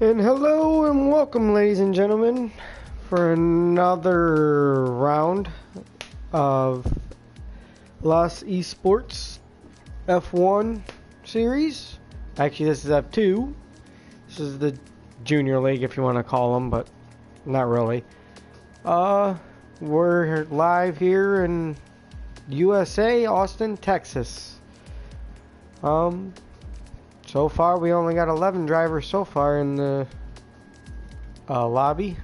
And hello and welcome, ladies and gentlemen, for another round of Lys Esports F1 series. Actually, this is F2. This is the junior league, if you want to call them, but not really. We're live here in USA, Austin, Texas. So far, we only got 11 drivers so far in the lobby.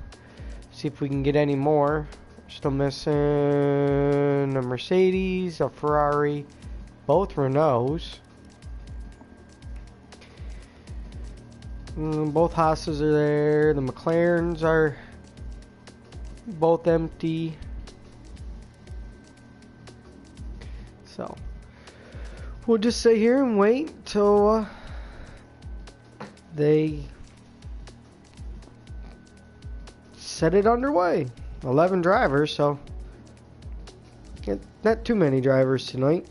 See if we can get any more. Still missing a Mercedes, a Ferrari, both Renaults. Both Haas's are there. The McLarens are both empty. So we'll just sit here and wait till they set it underway. 11 drivers, so not too many drivers tonight.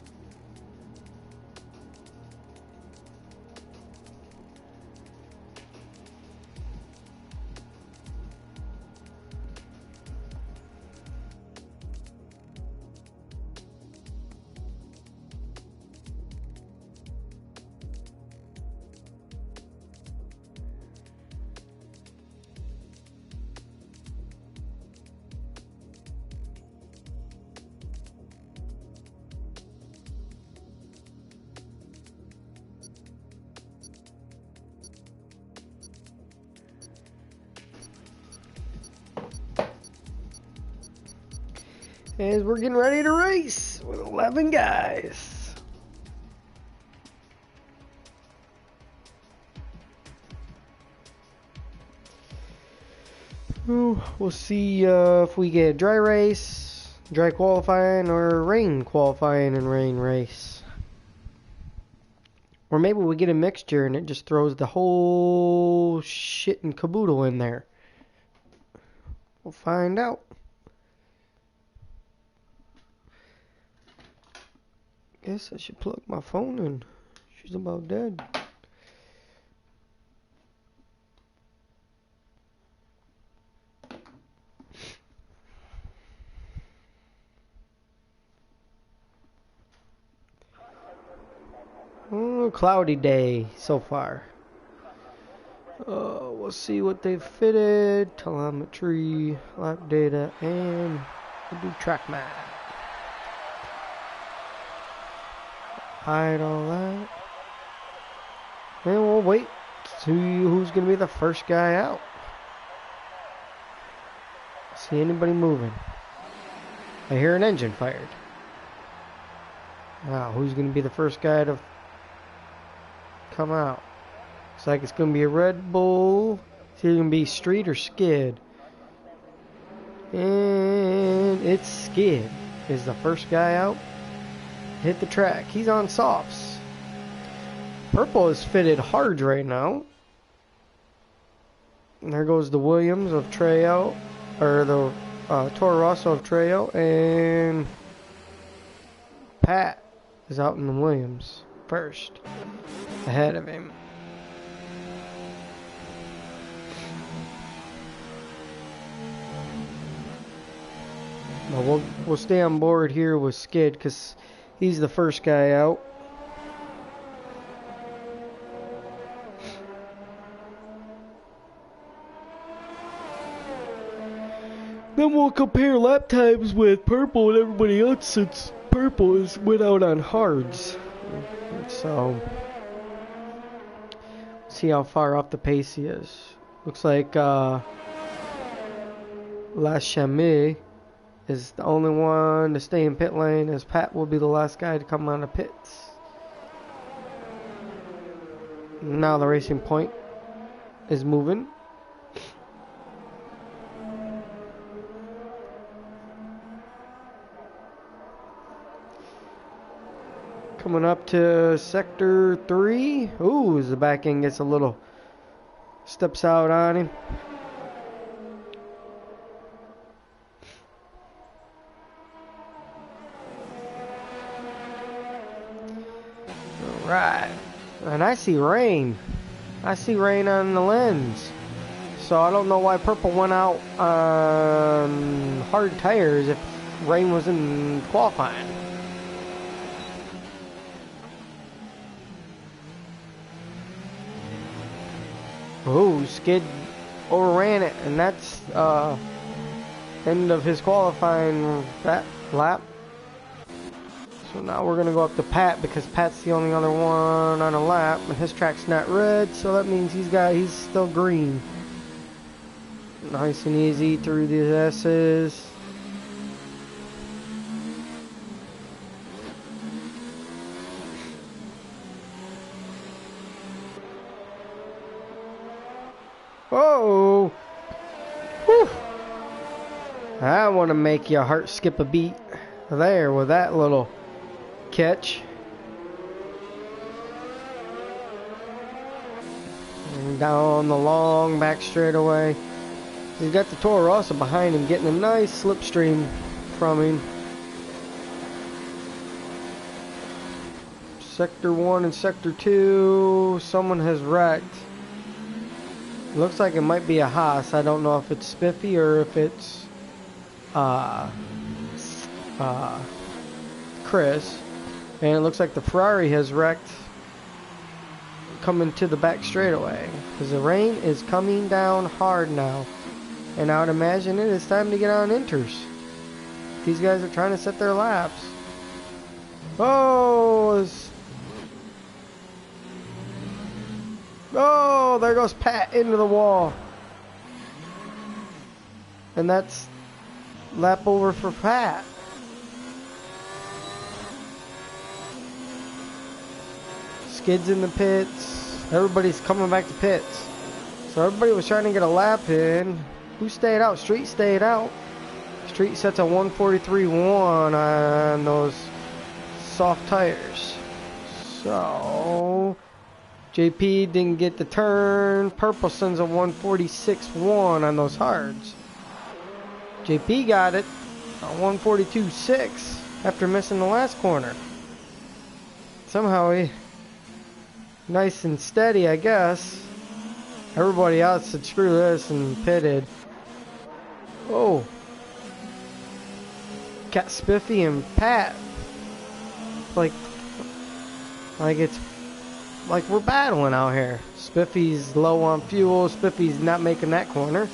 As we're getting ready to race with 11 guys. We'll see if we get dry race, dry qualifying, or rain qualifying and rain race. Or maybe we get a mixture and it just throws the whole shit and caboodle in there. We'll find out. Guess I should plug my phone in. She's about dead. Cloudy day so far. We'll see what they've fitted. Telemetry, lap data, and we'll do track map. Hide all that. And we'll wait to see who's going to be the first guy out. See anybody moving. I hear an engine fired. Wow, who's going to be the first guy to come out? Looks like it's going to be a Red Bull. It's either going to be street or skid. And it's skid is the first guy out. Hit the track. He's on softs. Purple is fitted hard right now. And there goes the Williams of Treo, or the Toro Rosso of Treo, and Pat is out in the Williams first, ahead of him. Well, we'll stay on board here with Skid because he's the first guy out. Then we'll compare lap times with Purple and everybody else since Purple went out on hards. So, see how far off the pace he is. Looks like Lys Academy is the only one to stay in pit lane, as Pat will be the last guy to come out of pits. Now the racing point is moving. Coming up to sector 3. Ooh, as the back end gets a little, steps out on him. Right. And I see rain. I see rain on the lens. So I don't know why Purple went out on hard tires if rain was in qualifying. Ooh, Skid overran it, and that's end of his qualifying that lap. So now we're gonna go up to Pat because Pat's the only other one on a lap, and his track's not red, so that means he's still green. Nice and easy through the S's. Oh! Whew. I want to make your heart skip a beat there with that little catch. And down the long back straightaway. He's got the Toro Rosso behind him, getting a nice slipstream from him. Sector 1 and Sector 2, someone has wrecked. Looks like it might be a Haas. I don't know if it's Spiffy or if it's Chris. And it looks like the Ferrari has wrecked coming to the back straightaway. Because the rain is coming down hard now. And I would imagine it is time to get on inters. These guys are trying to set their laps. Oh, oh, there goes Pat into the wall. And that's lap over for Pat. Skid's in the pits. Everybody's coming back to pits. So everybody was trying to get a lap in. Who stayed out? Street stayed out. Street sets a 143.1 on those soft tires. So JP didn't get the turn. Purple sends a 146.1 on those hards. JP got it, a 142.6 after missing the last corner. Somehow he, nice and steady, I guess. Everybody else said screw this and pitted. Oh, got Spiffy and Pat. Like it's like we're battling out here. Spiffy's low on fuel. Spiffy's not making that corner.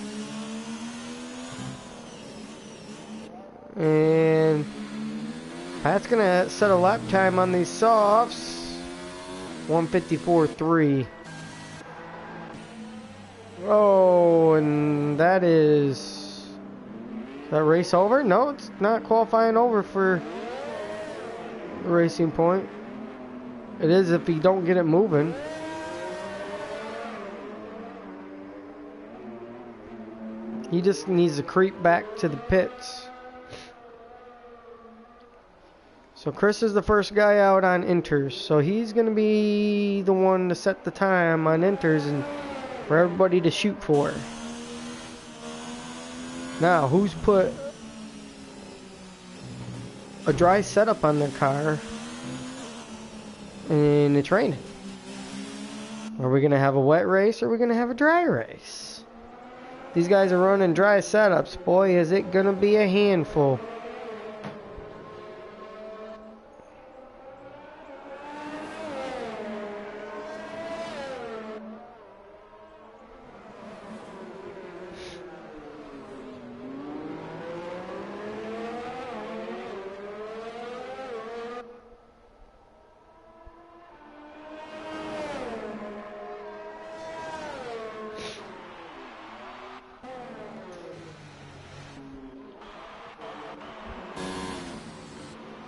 And Pat's gonna set a lap time on these softs. 154.3. Oh, and that is that race over? No, it's not qualifying over for the Racing Point. It is if you don't get it moving. He just needs to creep back to the pits. So Chris is the first guy out on inters. So he's going to be the one to set the time on inters and for everybody to shoot for. Now, who's put a dry setup on their car and it's raining? Are we going to have a wet race or are we going to have a dry race? These guys are running dry setups. Boy, is it going to be a handful.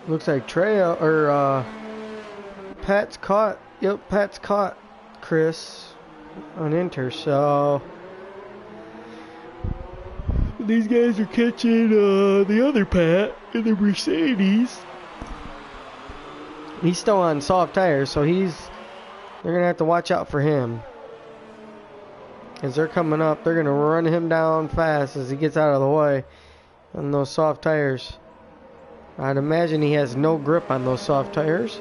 Looks like Pat's caught. Yep, Pat's caught Chris on enter. So these guys are catching the other Pat in the Mercedes. He's still on soft tires, so they're gonna have to watch out for him. As they're coming up, they're gonna run him down fast as he gets out of the way on those soft tires. I'd imagine he has no grip on those soft tires.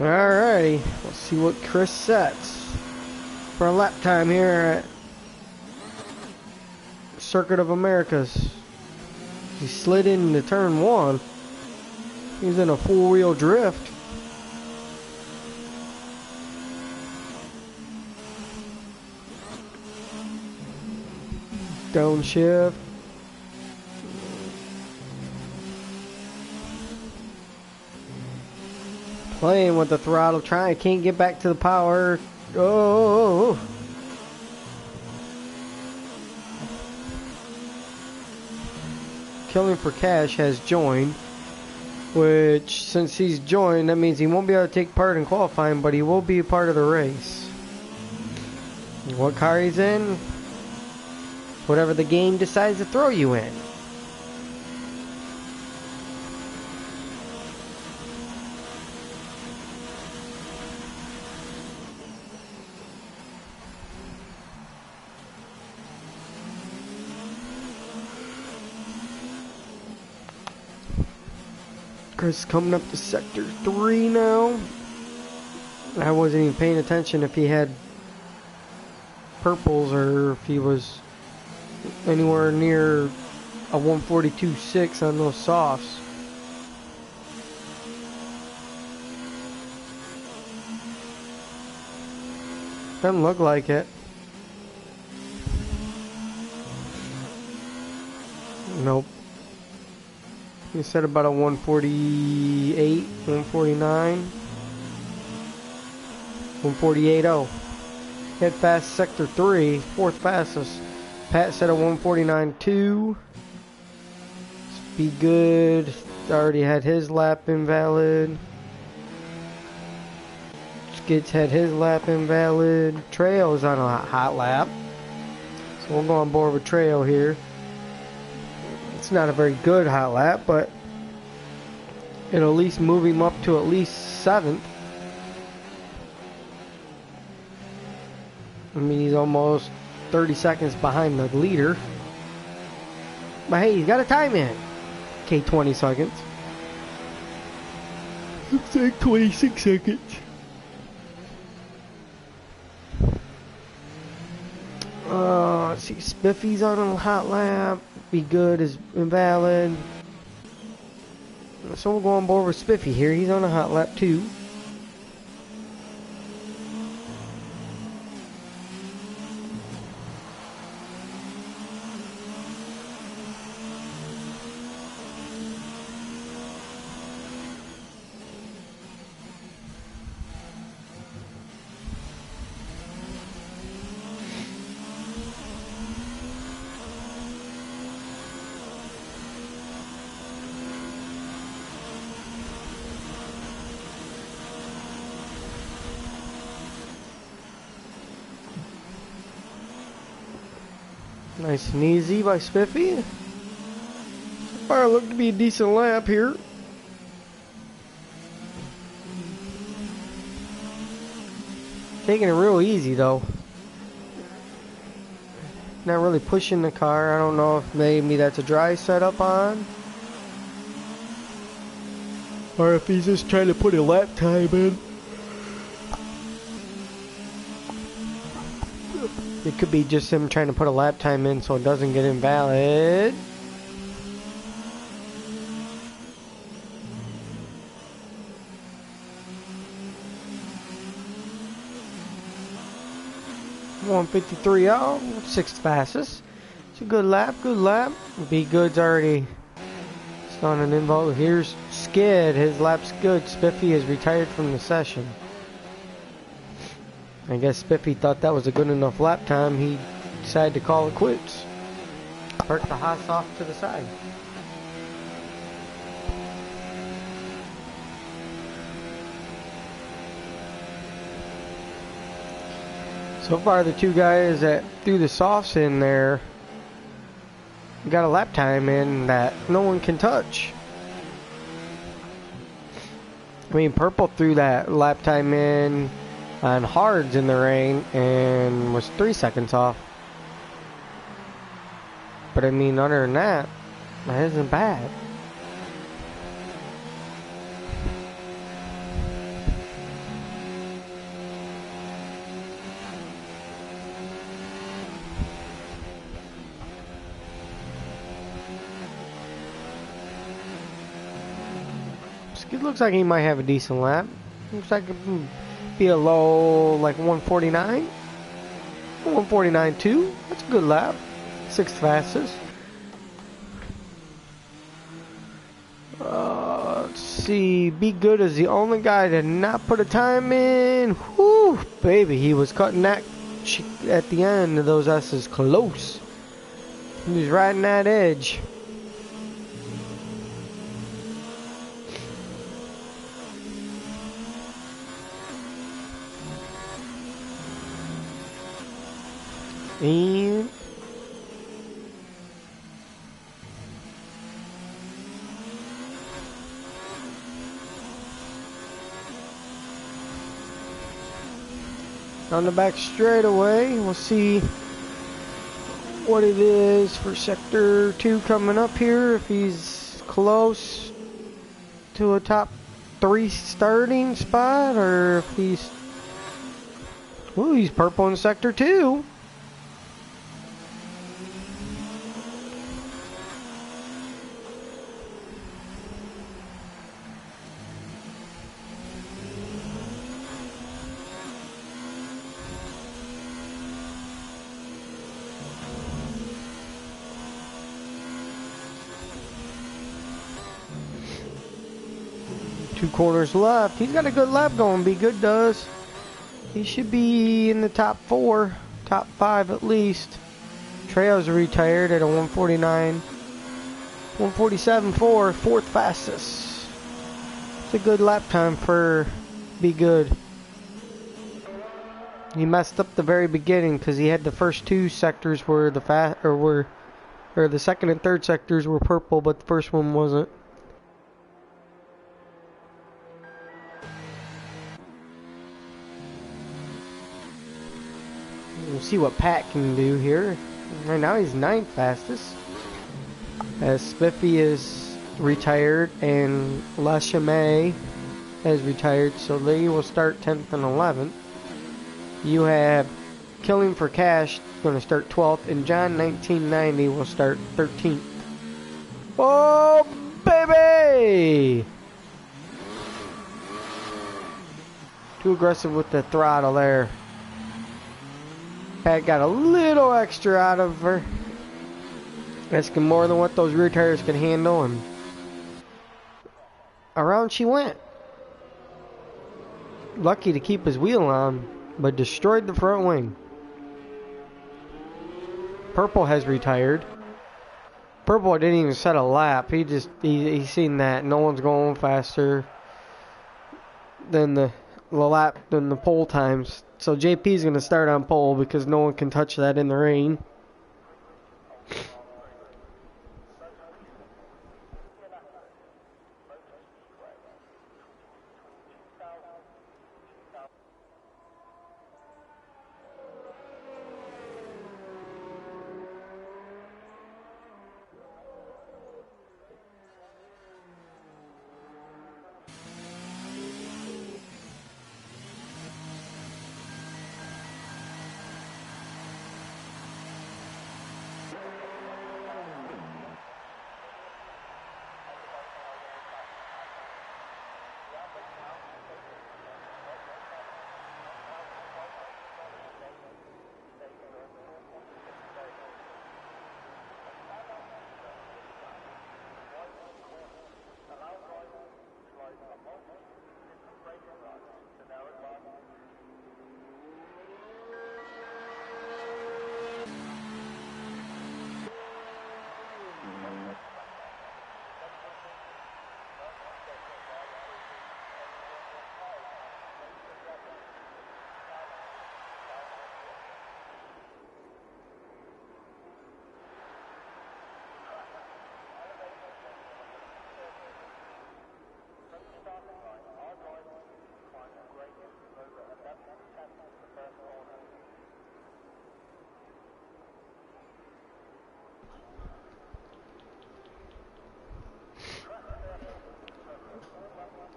Alrighty, let's see what Chris sets for a lap time here at Circuit of Americas. He slid into turn 1. He's in a four-wheel drift. Downshift. Playing with the throttle, can't get back to the power. Oh. Killing for Cash has joined, which since he's joined, that means he won't be able to take part in qualifying, but he will be a part of the race. What car he's in? Whatever the game decides to throw you in. Chris coming up to sector 3 now. I wasn't even paying attention if he had purples or if he was anywhere near a 142.6 on those softs. Doesn't look like it. Nope. He said about a 148, 149, 148.0. Head fast sector 3, fourth fastest. Pat said a 149.2. Be good. Already had his lap invalid. Skids had his lap invalid. Trail's on a hot lap. So we'll go on board with Trail here. It's not a very good hot lap, but it'll at least move him up to at least 7th. I mean, he's almost 30 seconds behind the leader. But hey, he's got a time in. Okay, 20 seconds. Looks like 26 seconds. Let's see, Spiffy's on a hot lap. Be good is invalid. So we'll go on board with Spiffy here. He's on a hot lap too. Nice and easy by Spiffy. So far looked to be a decent lap here. Taking it real easy though. Not really pushing the car. I don't know if maybe that's a dry setup on, or if he's just trying to put a lap time in. It could be just him trying to put a lap time in so it doesn't get invalid. .153 out, 6th fastest. It's a good lap, good lap. Be Good's already on an involved. Here's Skid, his lap's good. Spiffy is retired from the session. I guess Spiffy thought that was a good enough lap time. He decided to call it quits. Park the Haas off to the side. So far, the two guys that threw the softs in there got a lap time in that no one can touch. I mean, Purple threw that lap time in on hards in the rain and was 3 seconds off. But I mean, other than that, that isn't bad. It looks like he might have a decent lap. Looks like it could be a low, like 149. 149.2. That's a good lap. 6th fastest. Let's see. Be Good is the only guy to not put a time in. Whew, baby, he was cutting that at the end of those S's close. He was riding that edge. And on the back straightaway, we'll see what it is for sector 2 coming up here. If he's close to a top 3 starting spot, or if he's... Ooh, he's purple in sector 2. Two corners left. He's got a good lap going. Be Good does. He should be in the top 4, top 5 at least. Trejo's retired at a 149, 147.4, 4th fastest. It's a good lap time for Be Good. He messed up the very beginning because he had the first 2 sectors where the the second and third sectors were purple, but the first one wasn't. We'll see what Pat can do here. Right now he's 9th fastest. As Spiffy is retired and Lachame has retired, so they will start 10th and 11th. You have Killing for Cash going to start 12th, and John 1990 will start 13th. Oh, baby! Too aggressive with the throttle there. Pat got a little extra out of her. Asking more than what those rear tires can handle, and around she went. Lucky to keep his wheel on, but destroyed the front wing. Purple has retired. Purple didn't even set a lap. He seen that no one's going faster than the pole times. So JP's going to start on pole because no one can touch that in the rain.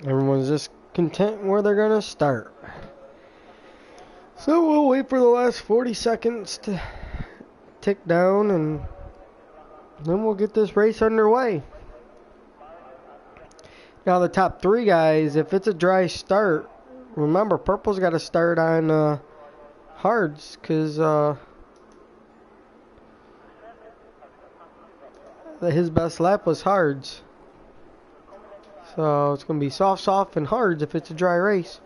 Everyone's just content where they're going to start. So we'll wait for the last 40 seconds to tick down, and then we'll get this race underway. Now the top three guys, if it's a dry start, remember purple's got to start on hards, because his best lap was hards. So it's going to be soft, soft, and hards if it's a dry race.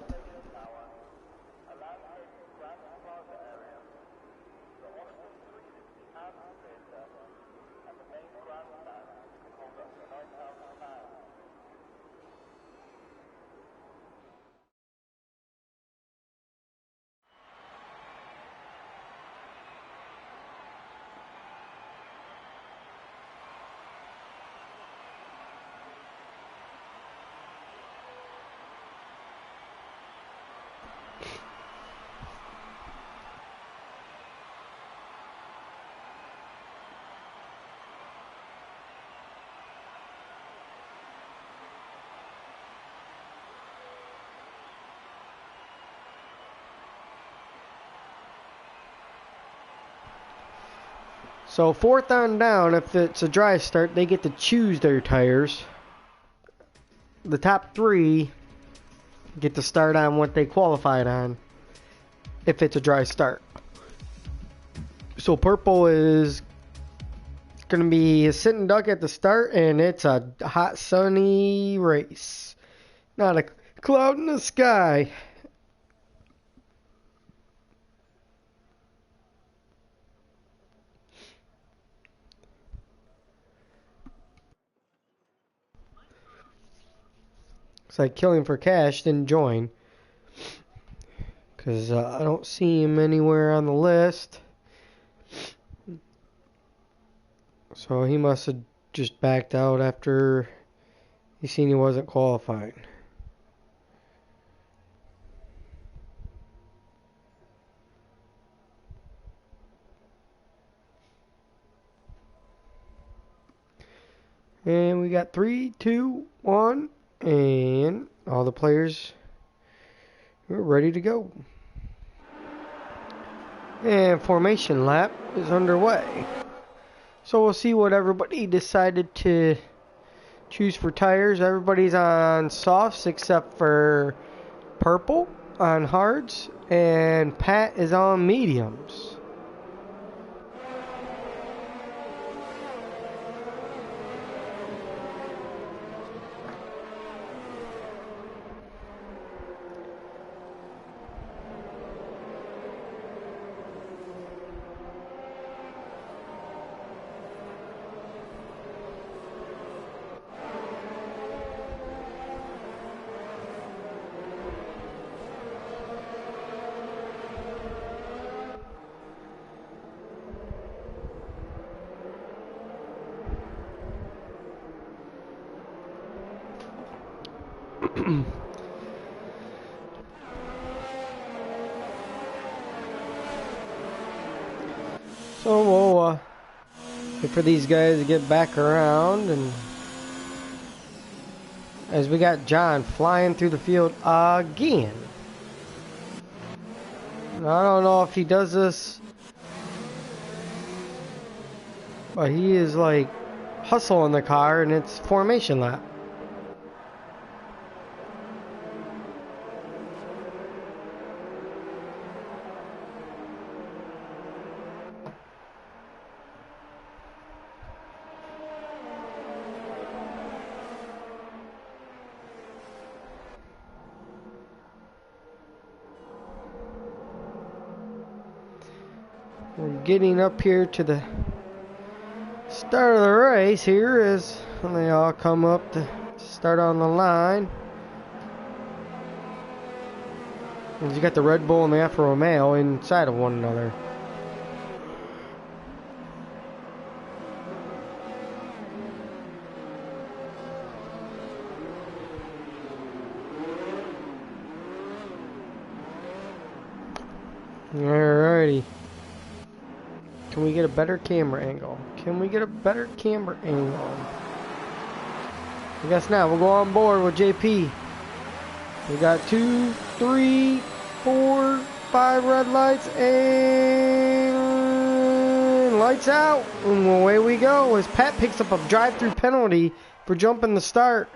So fourth on down, if it's a dry start, they get to choose their tires. The top three get to start on what they qualified on if it's a dry start. So purple is going to be a sitting duck at the start, and it's a hot sunny race. Not a cloud in the sky. Looks like Killing for Cash didn't join, because I don't see him anywhere on the list. So he must have just backed out after he seen he wasn't qualifying. And we got 3, 2, 1, and all the players are ready to go. And formation lap is underway. So we'll see what everybody decided to choose for tires. Everybody's on softs except for purple on hards, and Pat is on mediums. So we'll wait for these guys to get back around, and as we got John flying through the field again. I don't know if he does this, but he is like hustling the car, and it's formation lap. We're getting up here to the start of the race here as they all come up to start on the line. And you got the Red Bull and the Alfa Romeo inside of one another. Alrighty. Can we get a better camera angle? Can we get a better camera angle? I guess not. We'll go on board with JP. We got 2, 3, 4, 5 red lights, and lights out. And away we go as Pat picks up a drive-through penalty for jumping the start.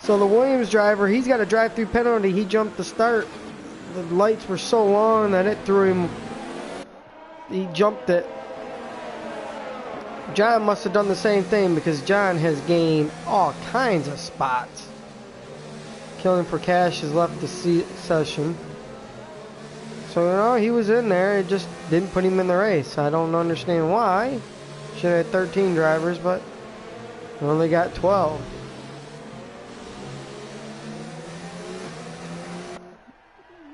So the Williams driver, he's got a drive-through penalty. He jumped the start. The lights were so long that it threw him. He jumped it. John must have done the same thing because John has gained all kinds of spots. Killing for Cash has left the session. So, you know, he was in there. It just didn't put him in the race. I don't understand why. Should have had 13 drivers, but we only got 12.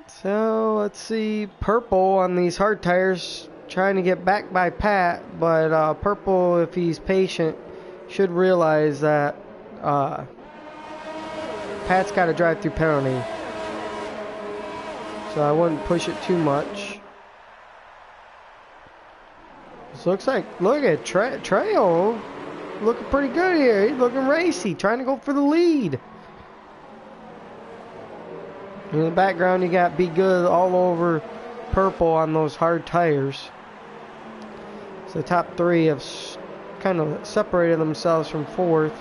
So, let's see. Purple on these hard tires. Trying to get back by Pat, but Purple, if he's patient, should realize that Pat's got a drive-through penalty. So I wouldn't push it too much. This looks like, look at Trail looking pretty good here. He's looking racy, trying to go for the lead. In the background, you got Be Good all over Purple on those hard tires. So the top three have kind of separated themselves from fourth.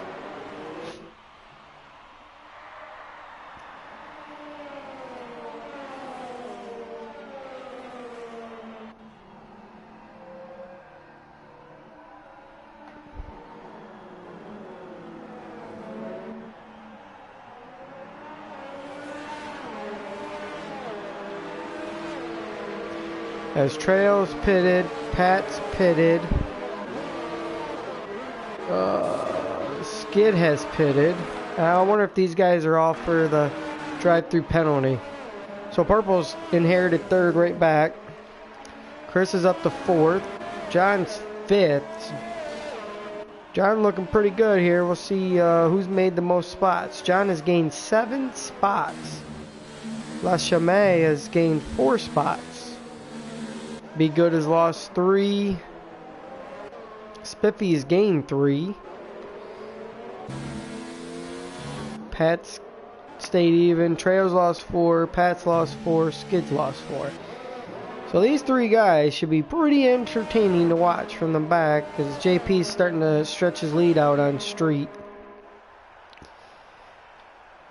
As Trail's pitted, Pat's pitted, Skid has pitted. I wonder if these guys are all for the drive-through penalty. So Purple's inherited third right back. Chris is up to fourth. John's fifth. John looking pretty good here. We'll see who's made the most spots. John has gained 7 spots. Lys Academy has gained 4 spots. Be Good has lost 3. Spiffy has gained 3. Pat's stayed even. Trail's lost 4. Pat's lost 4. Skid's lost 4. So these 3 guys should be pretty entertaining to watch from the back because JP's starting to stretch his lead out on street.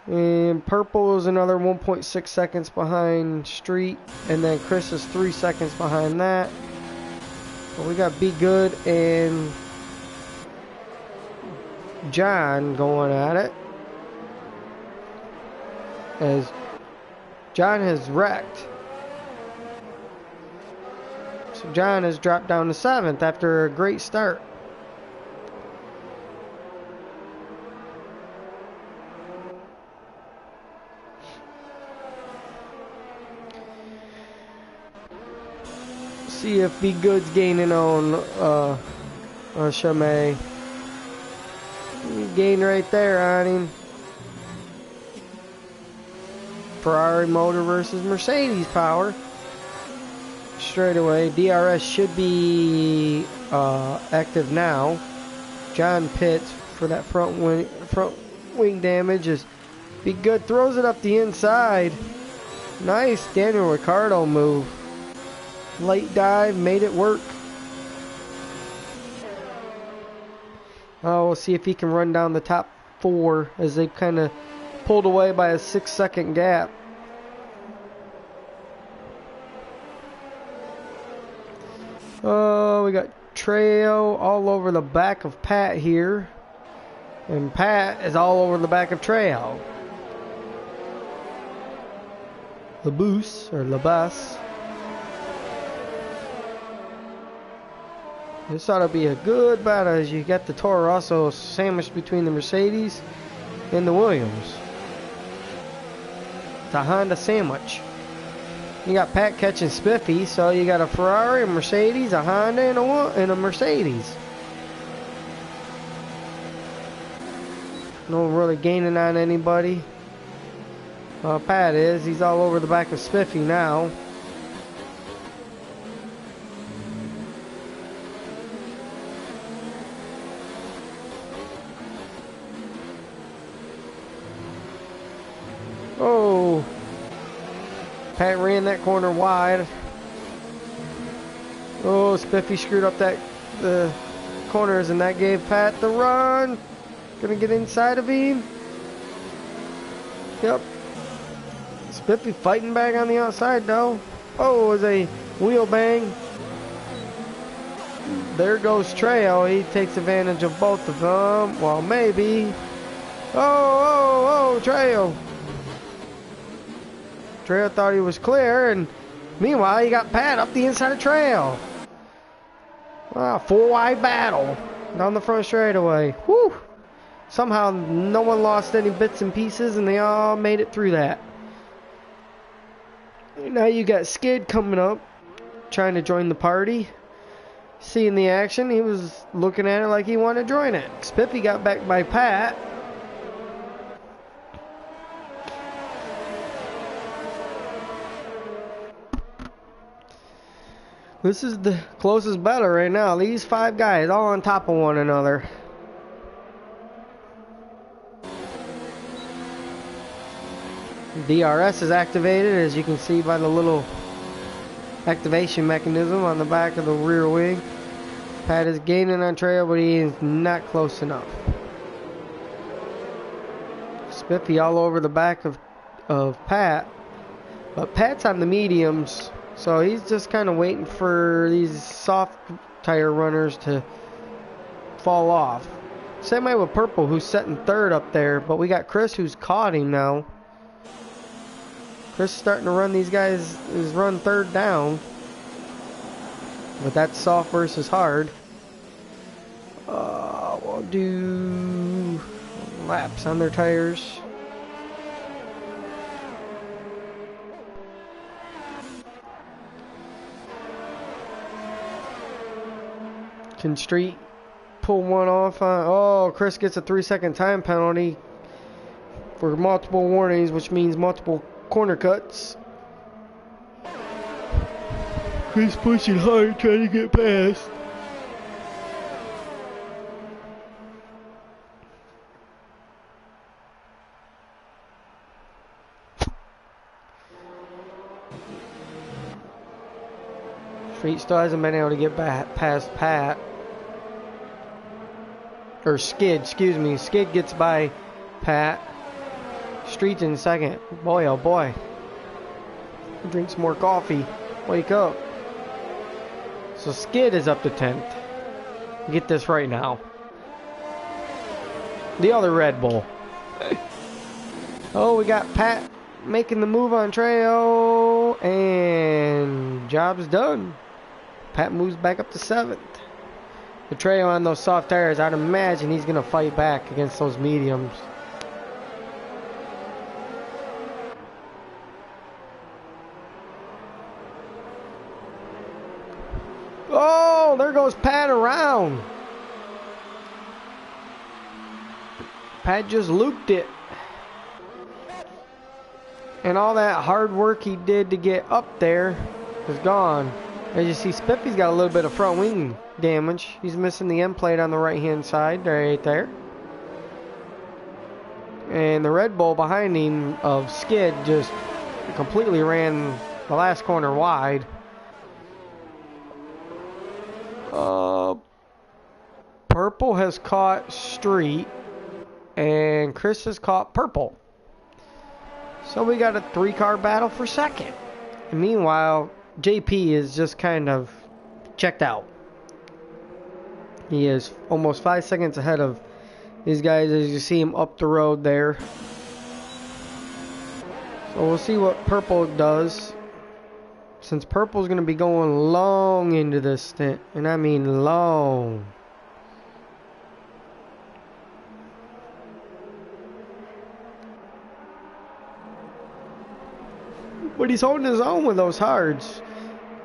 And Purple is another 1.6 seconds behind Street. And then Chris is 3 seconds behind that. But we got Be Good and John going at it. As John has wrecked. So John has dropped down to 7th after a great start. See if Be Good's gaining on Chamay. Gain right there on him. Ferrari motor versus Mercedes power. Straight away. DRS should be active now. John pits for that front wing damage. As Be Good throws it up the inside. Nice Daniel Ricciardo move. Late dive, made it work. Oh, we'll see if he can run down the top 4 as they kind of pulled away by a 6-second gap. Oh, we got Trail all over the back of Pat here. And Pat is all over the back of Trail. Labus, or Labus. This ought to be a good battle as you got the Toro Rosso sandwiched between the Mercedes and the Williams. It's a Honda sandwich. You got Pat catching Spiffy, so you got a Ferrari, a Mercedes, a Honda, and a Mercedes. No really gaining on anybody. Pat is. He's all over the back of Spiffy now. Oh, Pat ran that corner wide. Oh, Spiffy screwed up the corners, and that gave Pat the run. Gonna get inside of him. Yep. Spiffy fighting back on the outside though. Oh, it was a wheel bang. There goes Trail. He takes advantage of both of them. Well, maybe. Oh, Trail. Trail thought he was clear, and meanwhile, he got Pat up the inside of Trail. Ah, 4-wide battle down the front straightaway. Whew. Somehow, no one lost any bits and pieces, and they all made it through that. Now you got Skid coming up, trying to join the party. Seeing the action, he was looking at it like he wanted to join it. Spiffy got back by Pat. This is the closest battle right now. These 5 guys all on top of one another. DRS is activated, as you can see by the little activation mechanism on the back of the rear wing. Pat is gaining on Trail, but he is not close enough. Spiffy all over the back of Pat, but Pat's on the mediums, so he's just kind of waiting for these soft tire runners to fall off. Same way with Purple, who's setting third up there, but we got Chris who's caught him now. Chris is starting to run these guys, is run third down. But that's soft versus hard. We'll do laps on their tires. Can Street pull one off on? Oh, Chris gets a 3-second time penalty for multiple warnings, which means multiple corner cuts. Chris pushing hard, trying to get past. Street still hasn't been able to get back past Pat. Or Skid, excuse me. Skid gets by Pat. Street's in second. Boy, oh boy. Drink some more coffee. Wake up. So Skid is up to 10th. Get this right now. The other Red Bull. Oh, we got Pat making the move on Trail. And job's done. Pat moves back up to 7th. The Trail on those soft tires, I'd imagine he's going to fight back against those mediums. Oh, there goes Pat around. Pat just looped it. And all that hard work he did to get up there is gone. As you see, Spiffy's got a little bit of front wing damage. He's missing the end plate on the right hand side right there. And the Red Bull behind him of Skid just completely ran the last corner wide. Purple has caught Street, and Chris has caught Purple. So we got a 3-car battle for second. And meanwhile, JP is just kind of checked out. He is almost 5 seconds ahead of these guys as you see him up the road there. So we'll see what Purple does. Since Purple's going to be going long into this stint, and I mean long. But he's holding his own with those hards.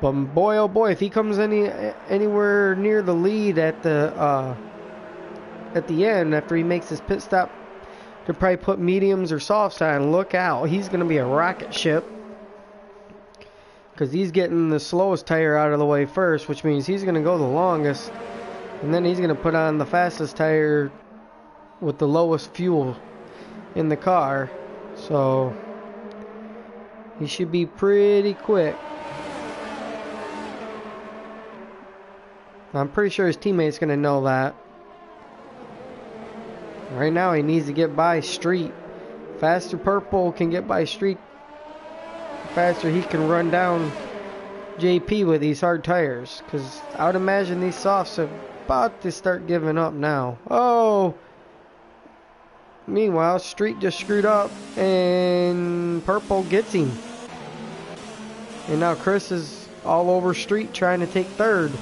But boy, oh boy, if he comes anywhere near the lead at the end after he makes his pit stop to probably put mediums or softs on, look out. He's going to be a rocket ship. Because he's getting the slowest tire out of the way first, which means he's going to go the longest. And then he's going to put on the fastest tire with the lowest fuel in the car. So he should be pretty quick. I'm pretty sure his teammate's going to know that. Right now he needs to get by Street Faster Purple can get by Street, faster he can run down JP with these hard tires. Because I would imagine these softs are about to start giving up now. Oh! Meanwhile, Street just screwed up and Purple gets him. And now Chris is all over Street trying to take third.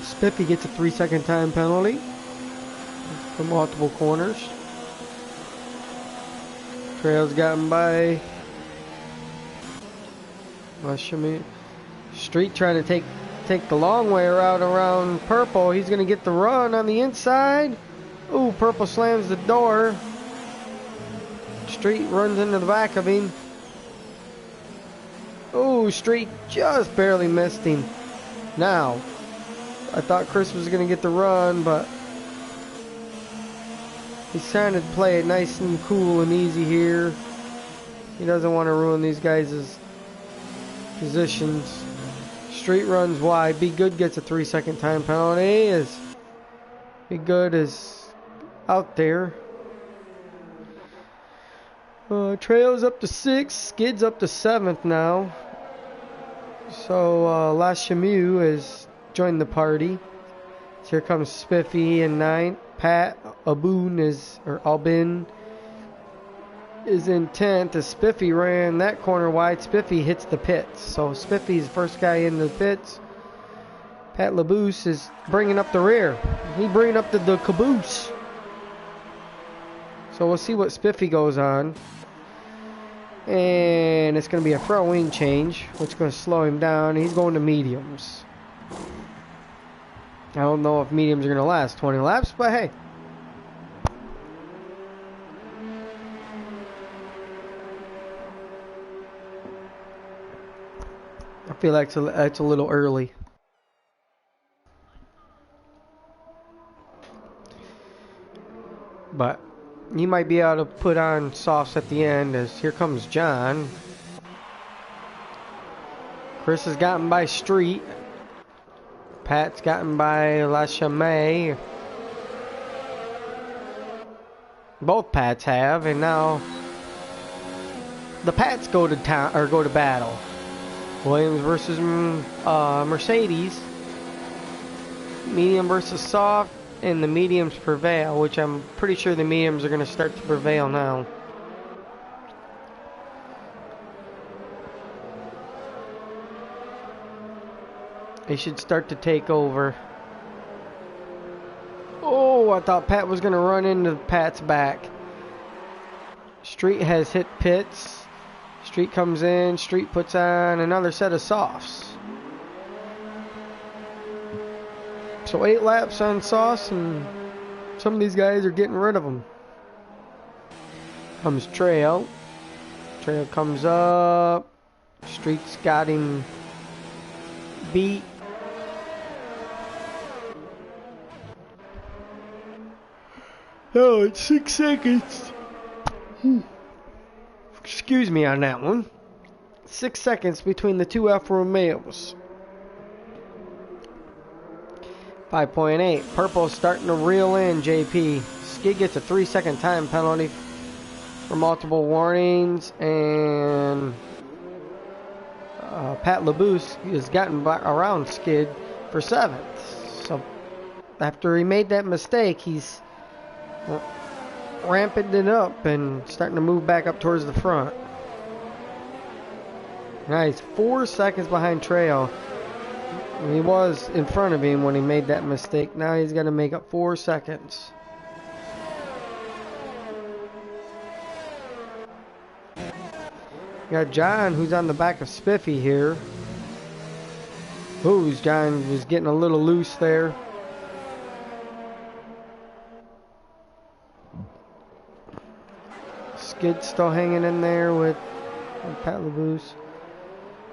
Spiffy gets a 3-second time penalty for multiple corners. Trail's gotten by Street trying to take the long way around Purple. He's gonna get the run on the inside. Ooh, Purple slams the door. Street runs into the back of him. Ooh, Street just barely missed him. Now, I thought Chris was gonna get the run, but he's trying to play it nice and cool and easy here. He doesn't want to ruin these guys' positions. Street runs wide. Be Good gets a 3-second time penalty. As Be Good is out there. Trail's up to 6th. Skid's up to 7th now. So Lys has joined the party. So here comes Spiffy in 9th. Pat Albin is in 10th. As Spiffy ran that corner wide, Spiffy hits the pits. So Spiffy's first guy in the pits. Pat Laboose is bringing up the rear. He's bringing up the caboose. So we'll see what Spiffy goes on. And it's going to be a front wing change, which is going to slow him down. He's going to mediums. I don't know if mediums are going to last 20 laps, but hey. I feel like it's a little early. But you might be able to put on softs at the end, as here comes John. Chris has gotten by Street. Pat's gotten by Lys Academy. Both Pats have, and now the Pats go to town or go to battle. Williams versus Mercedes. Medium versus soft, and the mediums prevail, which I'm pretty sure the mediums are going to start to prevail now. They should start to take over. Oh, I thought Pat was going to run into Pat's back. Street has hit pits. Street comes in. Street puts on another set of softs. So 8 laps on sauce, and some of these guys are getting rid of them. Comes Trail. Trail comes up. Street's got him beat. Oh, it's 6 seconds. Excuse me on that one. 6 seconds between the two Alfa Romeos. 5.8. Purple starting to reel in JP. Skid gets a 3-second time penalty for multiple warnings, and Pat Laboose has gotten around Skid for 7th. So after he made that mistake, he's ramping it up and starting to move back up towards the front. Now he's 4 seconds behind Trail. He was in front of him when he made that mistake. Now he's got to make up 4 seconds. Got John, who's on the back of Spiffy here. Ooh, John was getting a little loose there. Skid's still hanging in there with Pat Laboose.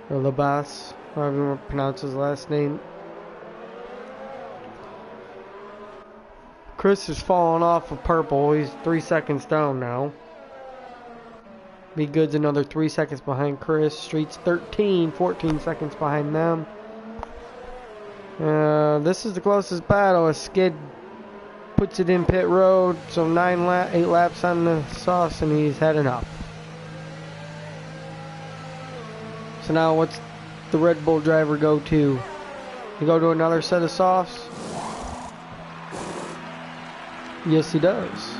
Or Labas, however you want to pronounce his last name. Chris is falling off of purple. He's 3 seconds down now. Be Good's another 3 seconds behind Chris. Street's 13, 14 seconds behind them. This is the closest battle as Skid puts it in pit road. So 8 laps on the sauce and he's heading up. So now what's the Red Bull driver go to? You go to another set of softs? Yes, he does.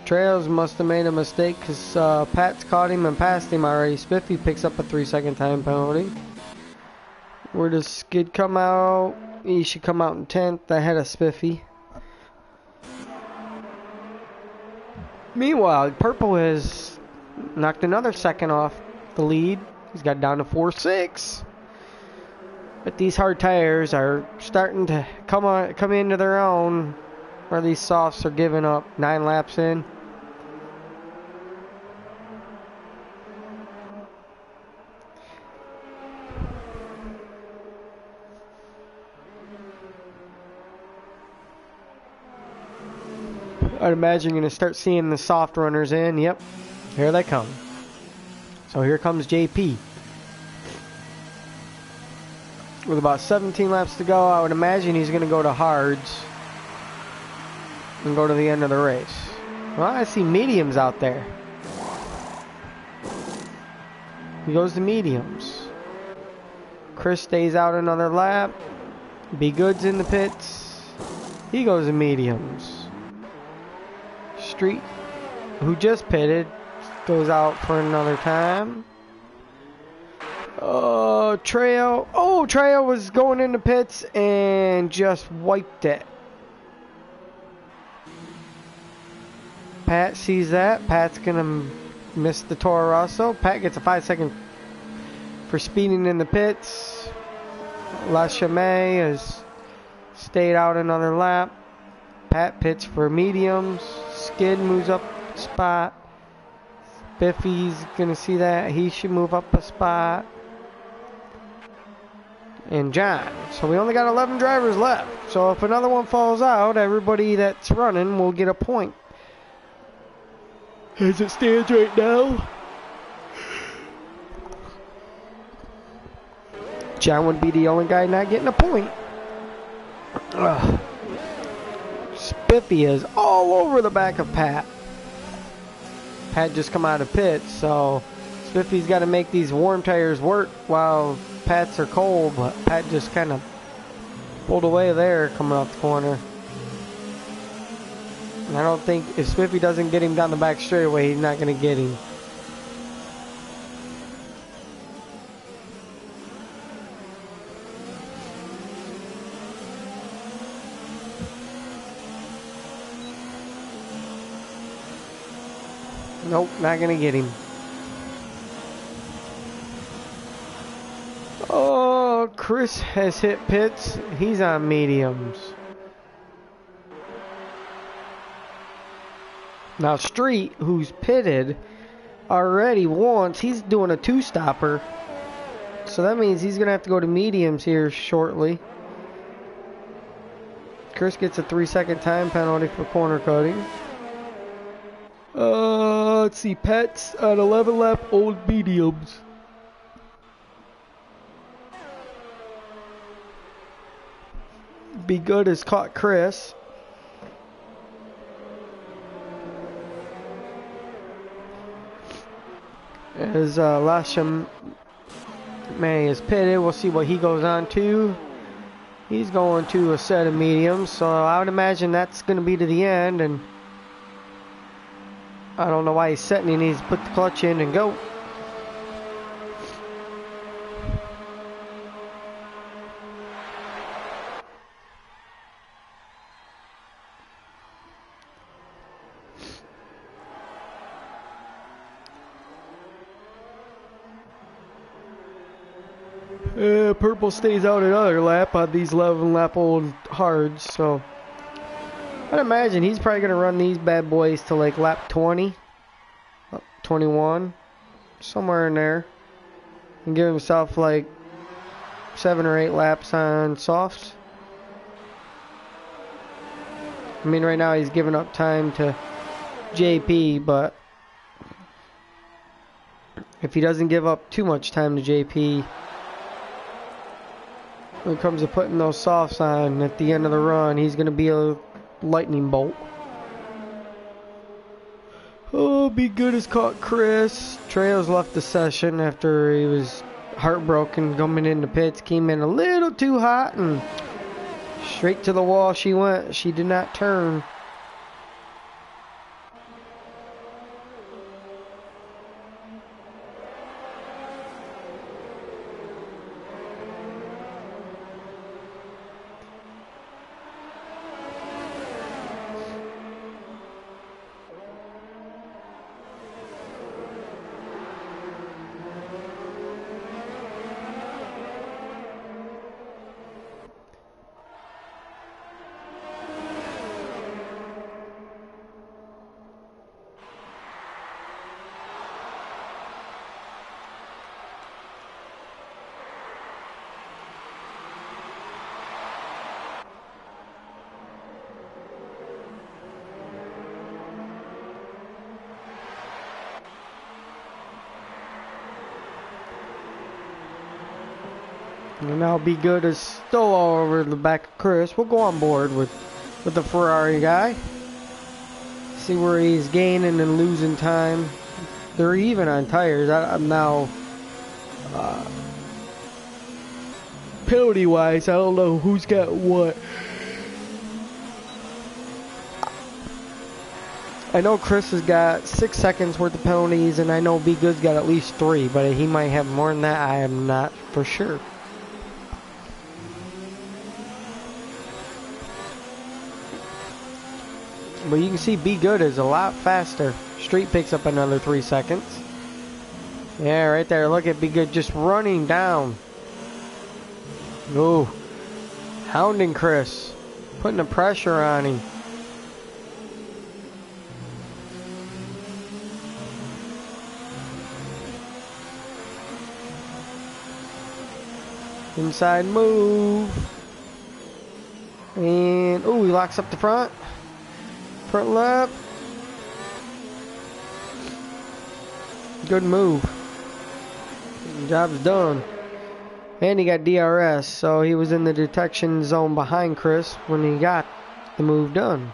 Trails must have made a mistake because Pat's caught him and passed him already. Spiffy picks up a 3-second time penalty. Where does Skid come out? He should come out in 10th ahead of Spiffy. Meanwhile, Purple has knocked another second off the lead. He's got down to 4.6. But these hard tires are starting to come into their own, where these softs are giving up 9 laps in. I'd imagine you're going to start seeing the soft runners in. Yep, here they come. So here comes JP. With about 17 laps to go, I would imagine he's going to go to hards and go to the end of the race. Well, I see mediums out there. He goes to mediums. Chris stays out another lap. Be Good's in the pits. He goes to mediums. Street, who just pitted, goes out for another time. Trail. Oh, Trail was going into pits and just wiped it. Pat sees that. Pat's gonna miss the Toro Rosso. Pat gets a 5-second for speeding in the pits. Lys Academy has stayed out another lap. Pat pits for mediums. Skid moves up a spot. Biffy's gonna see that. He should move up a spot. And John. So we only got 11 drivers left. So if another one falls out, everybody that's running will get a point. As it stands right now, John would be the only guy not getting a point. Spiffy is all over the back of Pat. Pat just come out of pit, so Spiffy's got to make these warm tires work while Pat's are cold, but Pat just kind of pulled away there coming off the corner. And I don't think if Spiffy doesn't get him down the back straightaway, he's not going to get him. Nope, not going to get him. Oh, Chris has hit pits. He's on mediums. Now Street, who's pitted already once, he's doing a 2-stopper. So that means he's going to have to go to mediums here shortly. Chris gets a 3-second time penalty for corner cutting. Let's see, Pat's on 11 lap old mediums. Be Good has caught Chris. As Lys Academy is pitted, we'll see what he goes on to. He's going to a set of mediums, so I would imagine that's going to be to the end, and I don't know why he's setting. He needs to put the clutch in and go. Purple stays out another lap on these 11 lap old hards, so I'd imagine he's probably going to run these bad boys to like lap 20, 21, somewhere in there, and give himself like 7 or 8 laps on softs. I mean, right now he's giving up time to JP, but if he doesn't give up too much time to JP, when it comes to putting those softs on at the end of the run, he's going to be a lightning bolt. Oh, Be Good has caught Chris. Trejo's left the session after he was heartbroken coming into pits. Came in a little too hot and straight to the wall she went. She did not turn. And now Be Good is still all over the back of Chris. We'll go on board with the Ferrari guy. See where he's gaining and losing time. They're even on tires. I'm now penalty wise, I don't know who's got what. I know Chris has got 6 seconds worth of penalties, and I know Be Good's got at least 3, but he might have more than that. I am not for sure. But you can see Be Good is a lot faster. Street picks up another 3 seconds. Yeah, right there. Look at Be Good just running down. Ooh. Hounding Chris. Putting the pressure on him. Inside move. And, ooh, he locks up the front. Front lap. Good move. Job's done. And he got DRS, so he was in the detection zone behind Chris when he got the move done.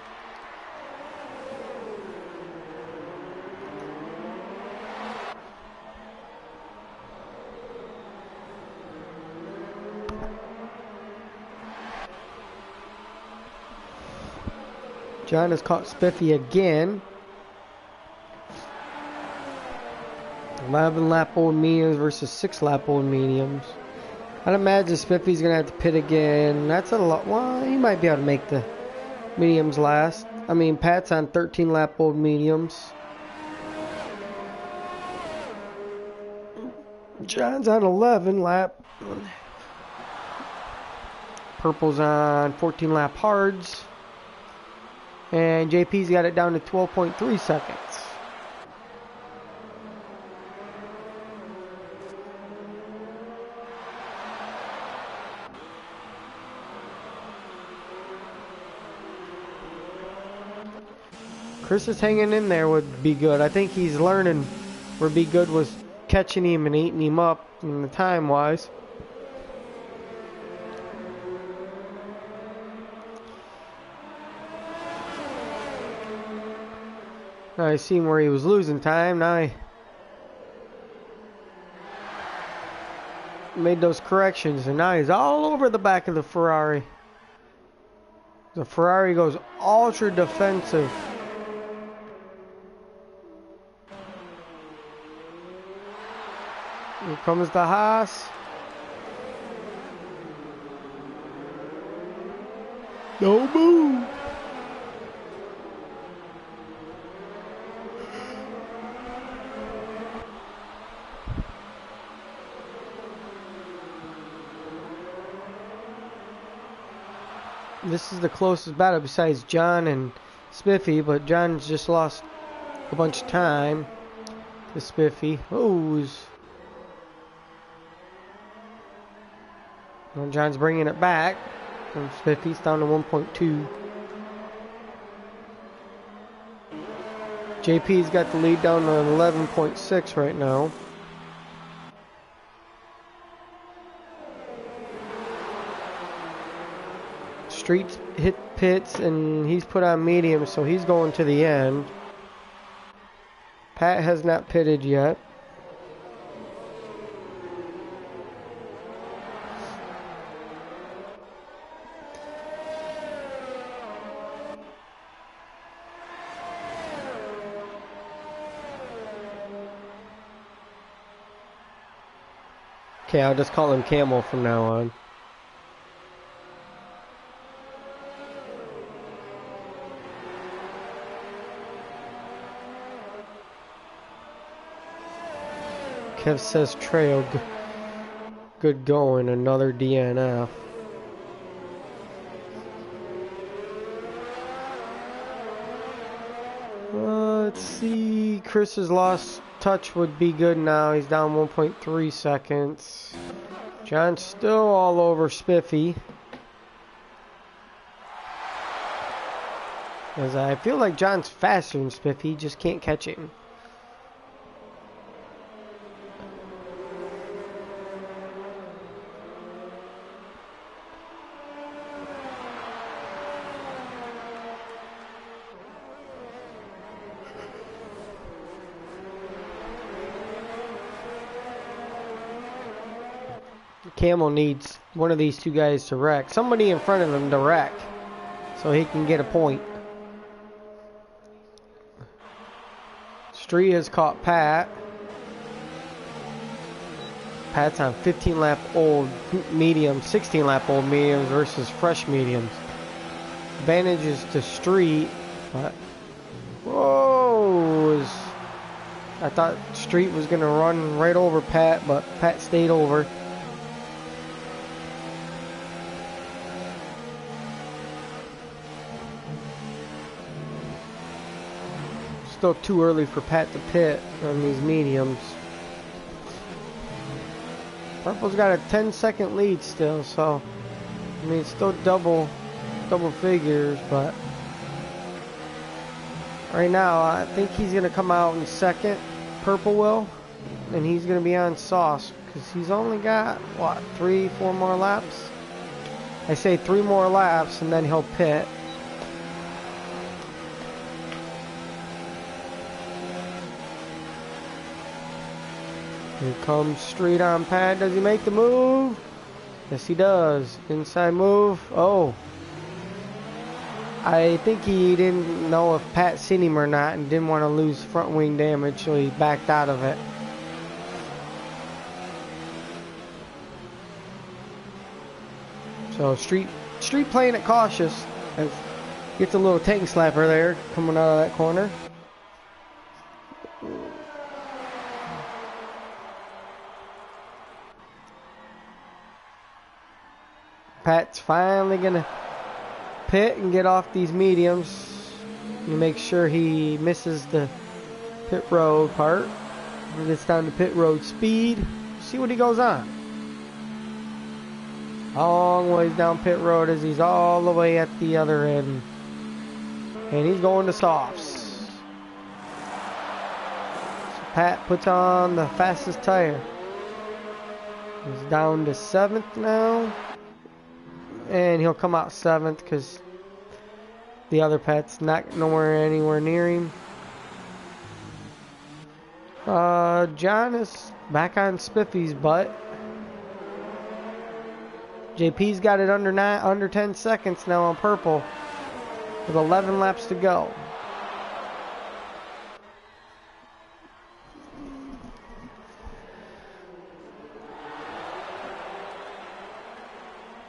John has caught Spiffy again. 11 lap old mediums versus 6 lap old mediums. I'd imagine Spiffy's going to have to pit again. That's a lot. Well, he might be able to make the mediums last. I mean, Pat's on 13 lap old mediums. John's on 11 lap. Purple's on 14 lap hards. And JP's got it down to 12.3 seconds. Chris is hanging in there with Be Good. I think he's learning where Be Good was catching him and eating him up in the time wise. Now I seen where he was losing time. Now I made those corrections, and now he's all over the back of the Ferrari. The Ferrari goes ultra defensive. Here comes the Haas. No move. This is the closest battle besides John and Spiffy, but John's just lost a bunch of time to Spiffy. Oh, well, John's bringing it back. And Spiffy's down to 1.2. JP's got the lead down to 11.6 right now. Street hit pits and he's put on medium, so he's going to the end. Pat has not pitted yet. Okay, I'll just call him Camel from now on. Kev says trail. Good going. Another DNF. Let's see. Chris's lost touch would be good now. He's down 1.3 seconds. John's still all over Spiffy. As I feel like John's faster than Spiffy. He just can't catch him. Camel needs one of these two guys to wreck. Somebody in front of him to wreck. So he can get a point. Street has caught Pat. Pat's on 15 lap old mediums, 16 lap old mediums versus fresh mediums. Advantages to Street, but whoa! I thought Street was gonna run right over Pat, but Pat stayed over. Still too early for Pat to pit on these mediums. Purple's got a 10-second lead still, so I mean it's still double figures, but right now I think he's gonna come out in second. Purple will, and he's gonna be on sauce because he's only got what 3-4 more laps. I say 3 more laps, and then he'll pit. Here comes Street on Pat. Does he make the move? Yes, he does. Inside move. Oh. I think he didn't know if Pat seen him or not and didn't want to lose front wing damage, so he backed out of it. So Street playing it cautious. And gets a little tank slapper there coming out of that corner. Pat's finally gonna pit and get off these mediums. You make sure he misses the pit road part. He gets down to pit road speed. See what he goes on. Long ways down pit road as he's all the way at the other end. And he's going to softs. So Pat puts on the fastest tire. He's down to 7th now. And he'll come out 7th because the other Pat's not anywhere near him. John is back on Spiffy's butt. JP's got it under 10 seconds now on purple with 11 laps to go.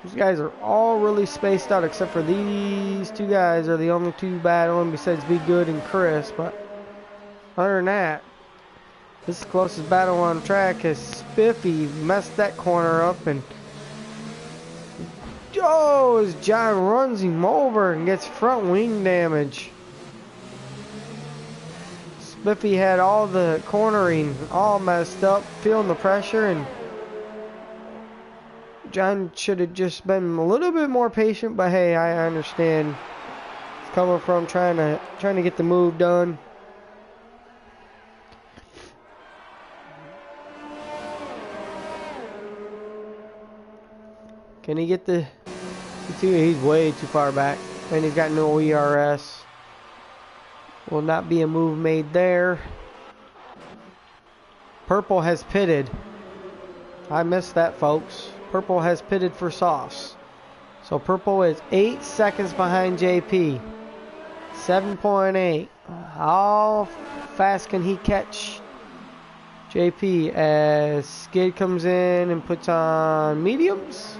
These guys are all really spaced out except for these two guys are the only two battling besides Be Good and Chris. But other than that, this is the closest battle on track as Spiffy messed that corner up, and as John runs him over and gets front wing damage. Spiffy had all the cornering all messed up, feeling the pressure, and John should have just been a little bit more patient, but hey, I understand. It's coming from trying to get the move done. Can he get the... He's way too far back. And he's got no ERS. Will not be a move made there. Purple has pitted. I missed that, folks. Purple has pitted for softs. So purple is 8 seconds behind JP. 7.8. How fast can he catch JP as Skid comes in and puts on mediums?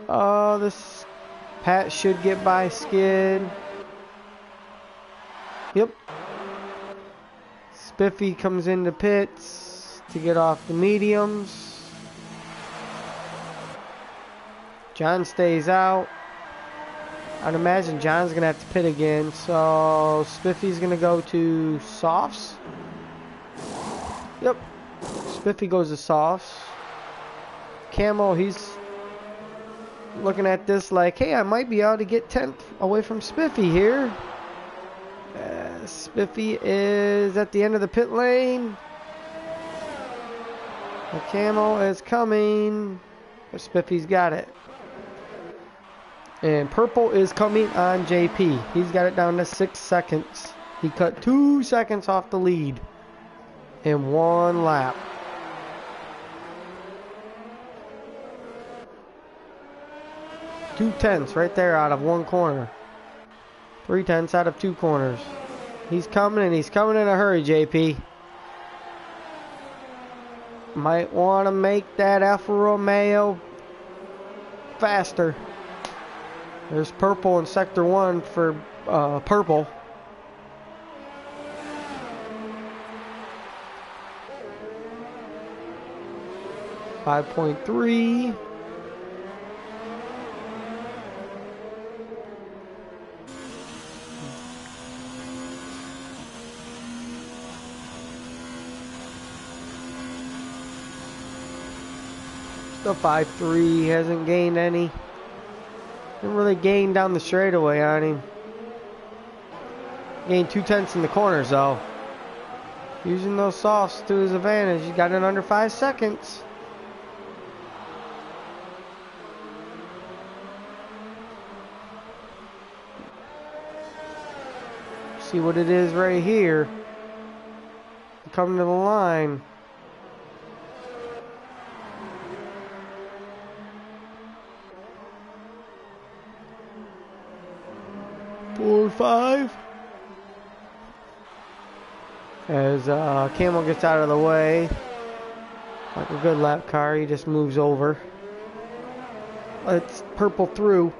Oh, this Pat should get by Skid. Yep. Spiffy comes into pits to get off the mediums. John stays out. I'd imagine John's going to have to pit again. So Spiffy's going to go to softs. Yep. Spiffy goes to softs. Camo, he's looking at this like, hey, I might be able to get 10th away from Spiffy here. Spiffy is at the end of the pit lane. The camo is coming. But Spiffy's got it. And purple is coming on JP. He's got it down to 6 seconds. He cut 2 seconds off the lead in 1 lap. Two tenths right there out of 1 corner. 3 tenths out of 2 corners. He's coming, and he's coming in a hurry, JP. Might want to make that Alfa Romeo faster. There's purple in sector 1 for purple. .3. Still 5.3. Hasn't gained any. Didn't really gain down the straightaway on him. Gained 2 tenths in the corners though. Using those softs to his advantage. He got it under 5 seconds. See what it is right here. Coming to the line. Four, 5. As Camel gets out of the way. Like a good lap car, he just moves over. Let's purple through.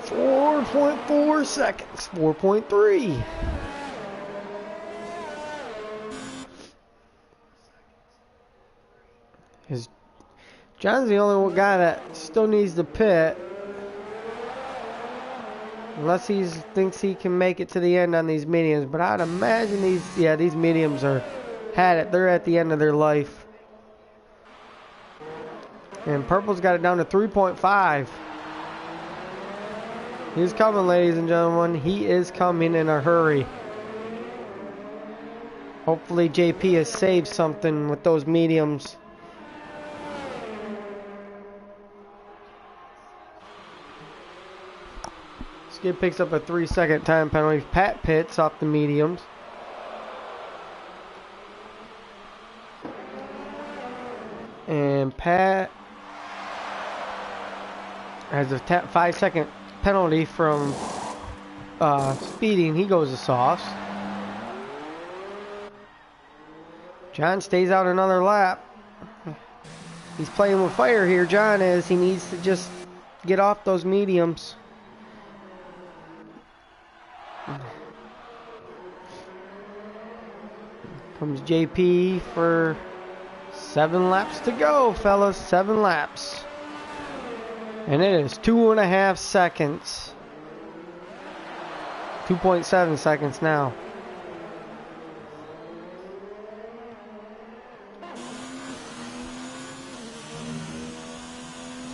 4.4 seconds. 4.3. John's the only guy that still needs to pit. Unless he thinks he can make it to the end on these mediums. But I'd imagine these mediums are had it. They're at the end of their life. And purple's got it down to 3.5. He's coming, ladies and gentlemen. He is coming in a hurry. Hopefully JP has saved something with those mediums. Skid picks up a 3-second time penalty. Pat pits off the mediums. And Pat has a 5-second penalty from speeding. He goes to softs. John stays out another lap. He's playing with fire here, John is. He needs to just get off those mediums. Comes JP for 7 laps to go, fellas. 7 laps. And it is 2.5 seconds. 2.7 seconds now.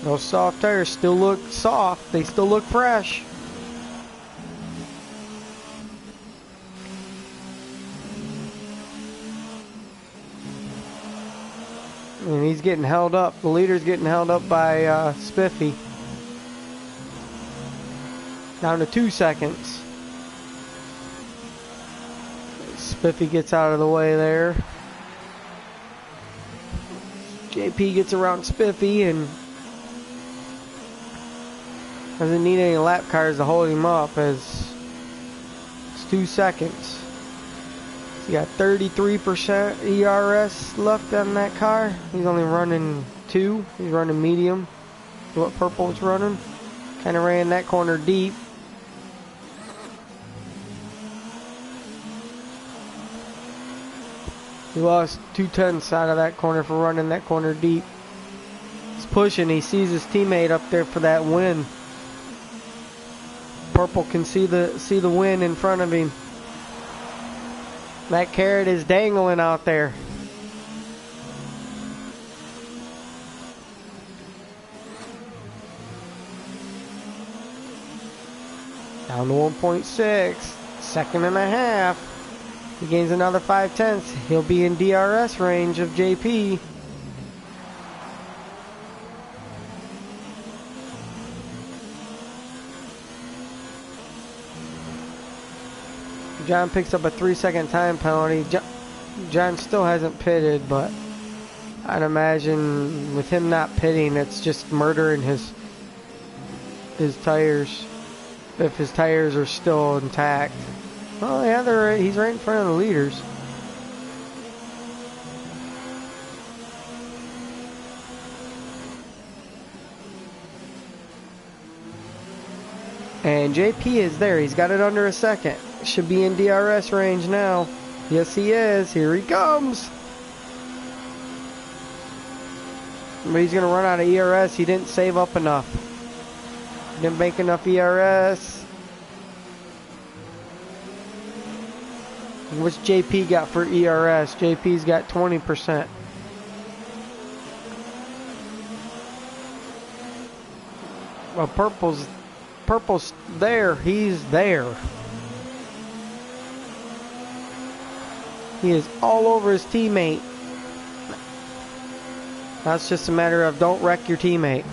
Those soft tires still look soft. They still look fresh. And he's getting held up. The leader's getting held up by Spiffy. Down to 2 seconds. Spiffy gets out of the way there. JP gets around Spiffy and doesn't need any lap cars to hold him up, as it's 2 seconds. He got 33% ERS left on that car. He's only running 2. He's running medium. What purple is running. Kind of ran that corner deep. He lost 2/10 out of that corner for running that corner deep. He's pushing. He sees his teammate up there for that win. Purple can see the win in front of him. That carrot is dangling out there. Down to 1.6. Second and a half. He gains another 5/10. He'll be in DRS range of JP. John picks up a 3-second time penalty. John still hasn't pitted, but I'd imagine with him not pitting, it's just murdering his tires. If his tires are still intact. Oh yeah, he's right in front of the leaders. And JP is there. He's got it under a second. Should be in DRS range now. Yes, he is. Here he comes. But he's going to run out of ERS. He didn't save up enough. He didn't make enough ERS. What's JP got for ERS? JP's got 20%. Well, Purple's there. He's there. He is all over his teammate. Now it's just a matter of don't wreck your teammate.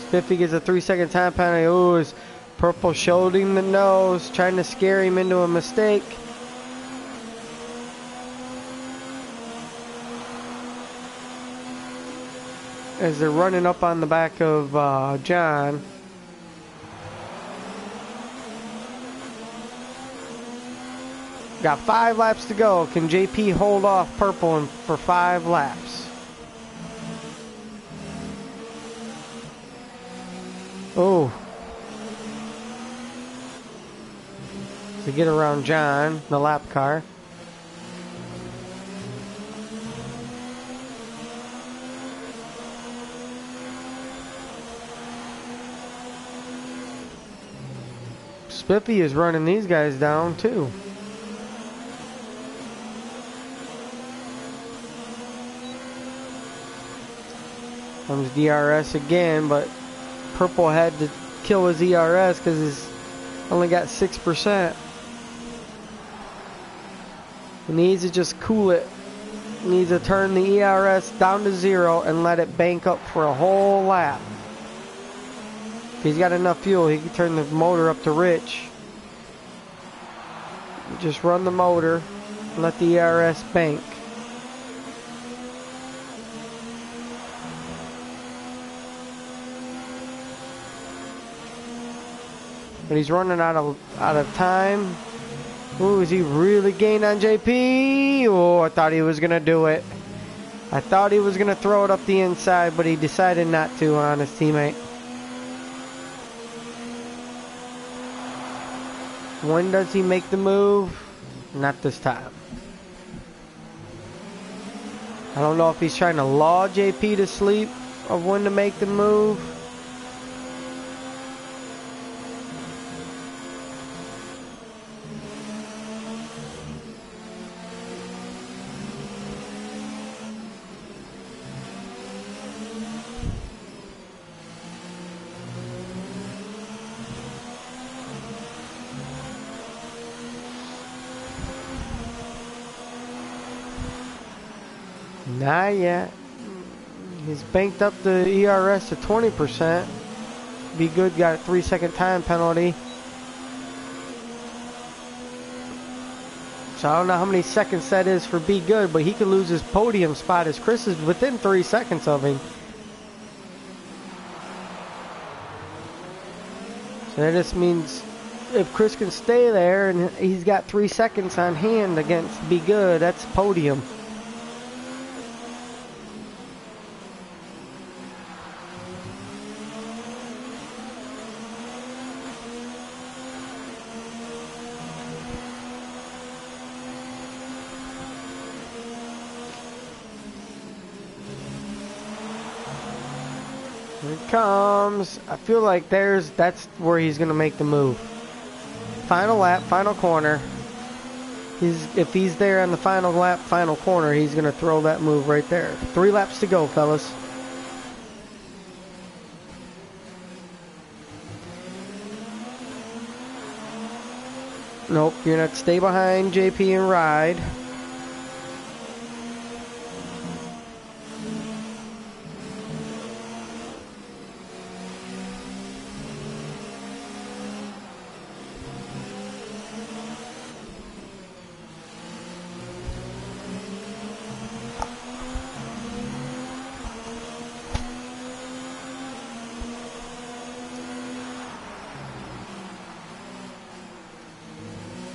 Spiffy gets a 3-second time penalty. Oh, his Purple showed him the nose, trying to scare him into a mistake. As they're running up on the back of John. Got 5 laps to go. Can JP hold off Purple for 5 laps? Oh. To get around John, the lap car. Spiffy is running these guys down too. Comes DRS again, but Purple had to kill his ERS because he's only got 6%. He needs to just cool it. He needs to turn the ERS down to 0 and let it bank up for a whole lap. If he's got enough fuel, he can turn the motor up to rich. Just run the motor and let the ERS bank. But he's running out of time. Ooh, is he really gained on JP? Oh, I thought he was going to do it. I thought he was going to throw it up the inside, but he decided not to on his teammate. When does he make the move? Not this time. I don't know if he's trying to lull JP to sleep of when to make the move. Not yet. He's banked up the ERS to 20%. Be Good got a 3-second time penalty. So I don't know how many seconds that is for Be Good, but he could lose his podium spot as Chris is within 3 seconds of him. So that just means if Chris can stay there and he's got 3 seconds on hand against Be Good, that's podium. Here it comes. I feel like that's where he's gonna make the move. Final lap, final corner. If he's there on the final lap, final corner, he's gonna throw that move right there. 3 laps to go, fellas. Nope, you're not. Stay behind JP and ride.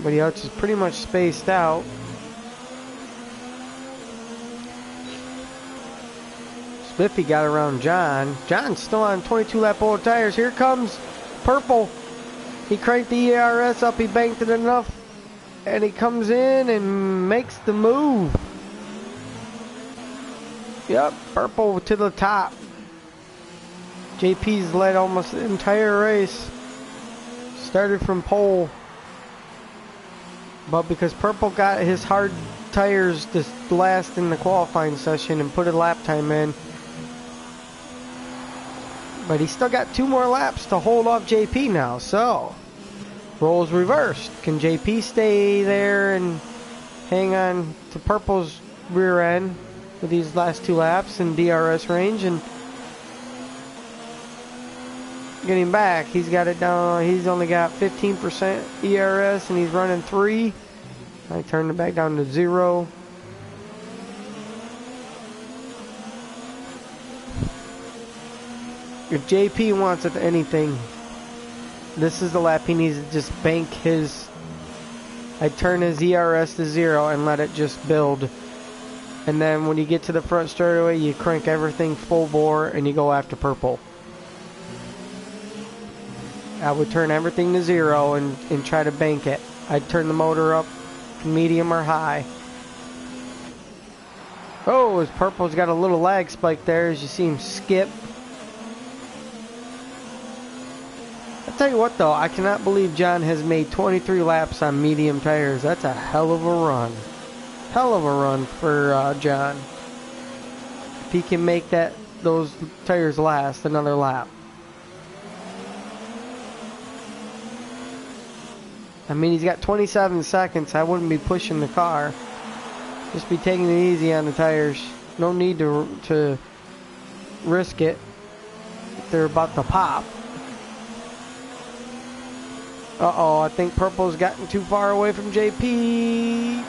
Everybody else is pretty much spaced out. Spiffy got around John. John's still on 22 lap old tires. Here comes Purple. He cranked the ERS up. He banked it enough. And he comes in and makes the move. Yep, Purple to the top. JP's led almost the entire race. Started from pole. But because Purple got his hard tires this last in the qualifying session and put a lap time in. But he still got 2 more laps to hold off JP now. So, roles reversed. Can JP stay there and hang on to Purple's rear end with these last 2 laps in DRS range and get him back? He's got it down. He's only got 15% ERS and he's running 3. I turned it back down to 0. If JP wants it anything, this is the lap he needs to just bank his. I turn his ERS to 0 and let it just build. And then when you get to the front straightaway, you crank everything full bore and you go after Purple. I would turn everything to 0 and try to bank it. I'd turn the motor up to medium or high. Oh, his Purple's got a little lag spike there as you see him skip. I'll tell you what though, I cannot believe John has made 23 laps on medium tires. That's a hell of a run. Hell of a run for John. If he can make those tires last another lap. I mean, he's got 27 seconds. I wouldn't be pushing the car. Just be taking it easy on the tires. No need to risk it. They're about to pop. Uh-oh, I think Purple's gotten too far away from JP.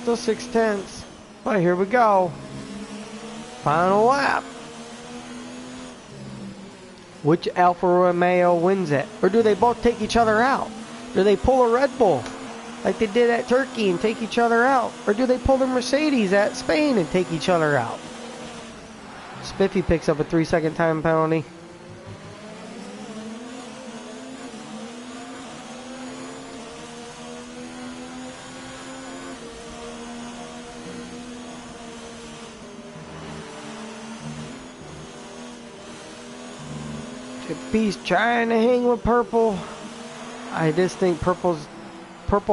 Still 6/10. But here we go. Final lap. Which Alfa Romeo wins it? Or do they both take each other out? Do they pull a Red Bull like they did at Turkey and take each other out? Or do they pull the Mercedes at Spain and take each other out? Spiffy picks up a 3-second time penalty. He's trying to hang with Purple. I just think Purple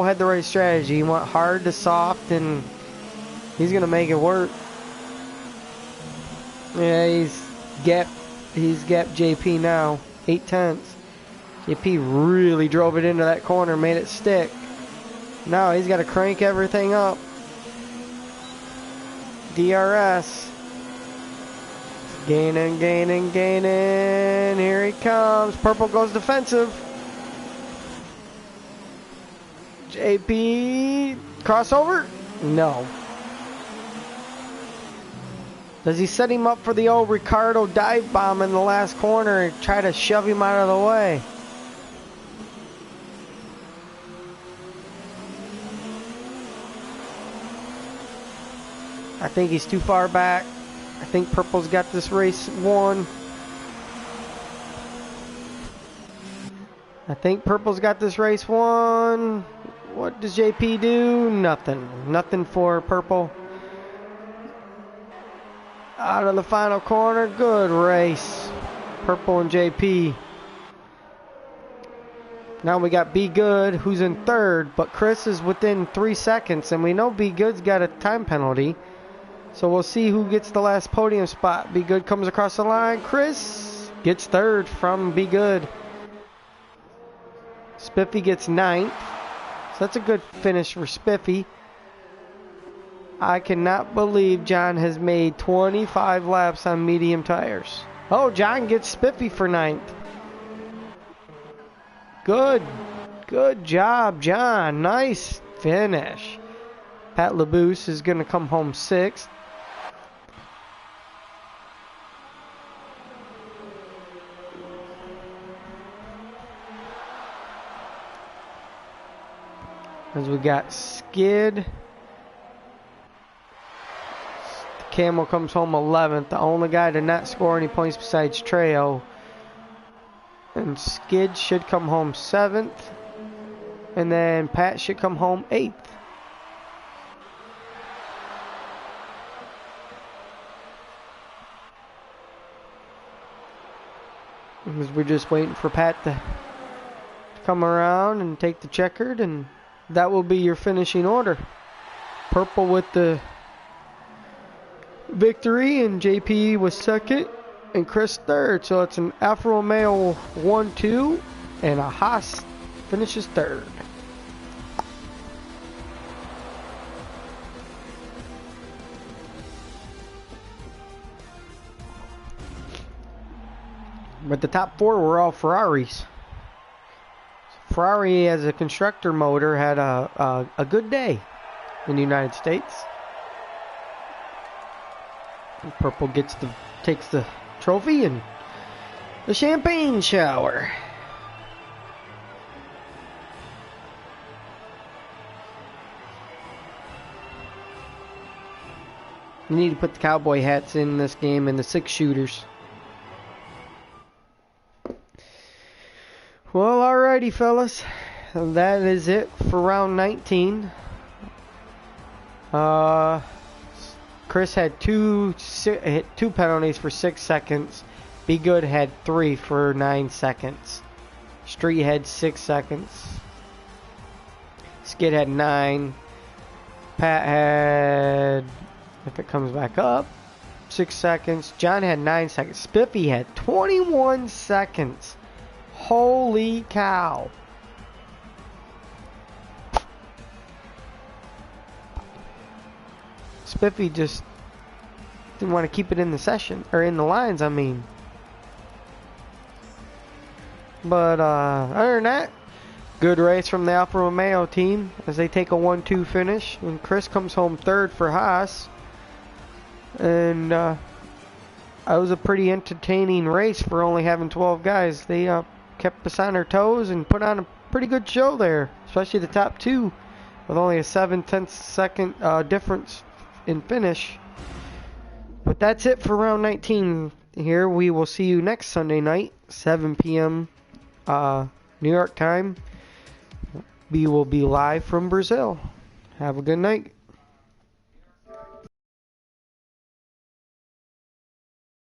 had the right strategy. He went hard to soft and he's gonna make it work. Yeah, he's gapped JP now. 8/10. JP really drove it into that corner, made it stick. Now he's got to crank everything up. DRS. Gaining, gaining, gaining. Here he comes. Purple goes defensive. JP. Crossover? No. Does he set him up for the old Ricardo dive bomb in the last corner and try to shove him out of the way? I think he's too far back. I think Purple's got this race won. I think Purple's got this race won. What does JP do? Nothing. Nothing for Purple. Out of the final corner. Good race. Purple and JP. Now we got Be Good, who's in third, but Chris is within 3 seconds, and we know Be Good's got a time penalty. So we'll see who gets the last podium spot. Be Good comes across the line. Chris gets third from Be Good. Spiffy gets ninth. So that's a good finish for Spiffy. I cannot believe John has made 25 laps on medium tires. Oh, John gets Spiffy for ninth. Good. Good job, John. Nice finish. Pat LeBouse is going to come home sixth. As we got Skid. Camel comes home 11th. The only guy to not score any points besides Trejo. And Skid should come home 7th. And then Pat should come home 8th. Because we're just waiting for Pat to come around and take the checkered, and that will be your finishing order. Purple with the victory, and JP was second, and Chris third. So it's an Alfa Romeo 1-2, and a Haas finishes third. But the top four were all Ferraris. Ferrari, as a constructor motor, had a good day in the United States. And Purple takes the trophy and the champagne shower. You need to put the cowboy hats in this game and the 6-shooters. Well, alrighty, fellas. That is it for round 19. Chris had two penalties for 6 seconds. Be Good had 3 for 9 seconds. Street had 6 seconds. Skid had 9. Pat had, if it comes back up, 6 seconds. John had 9 seconds. Spiffy had 21 seconds. Holy cow. Spiffy just didn't want to keep it in the session, or in the lines, I mean. But other than that, good race from the Alfa Romeo team as they take a 1-2 finish, and Chris comes home third for Haas. And it was a pretty entertaining race for only having 12 guys. They kept us on our toes and put on a pretty good show there, especially the top two, with only a 7/10 second difference in finish. But that's it for round 19 here. We will see you next Sunday night, 7 p.m. New York time. We will be live from Brazil. Have a good night.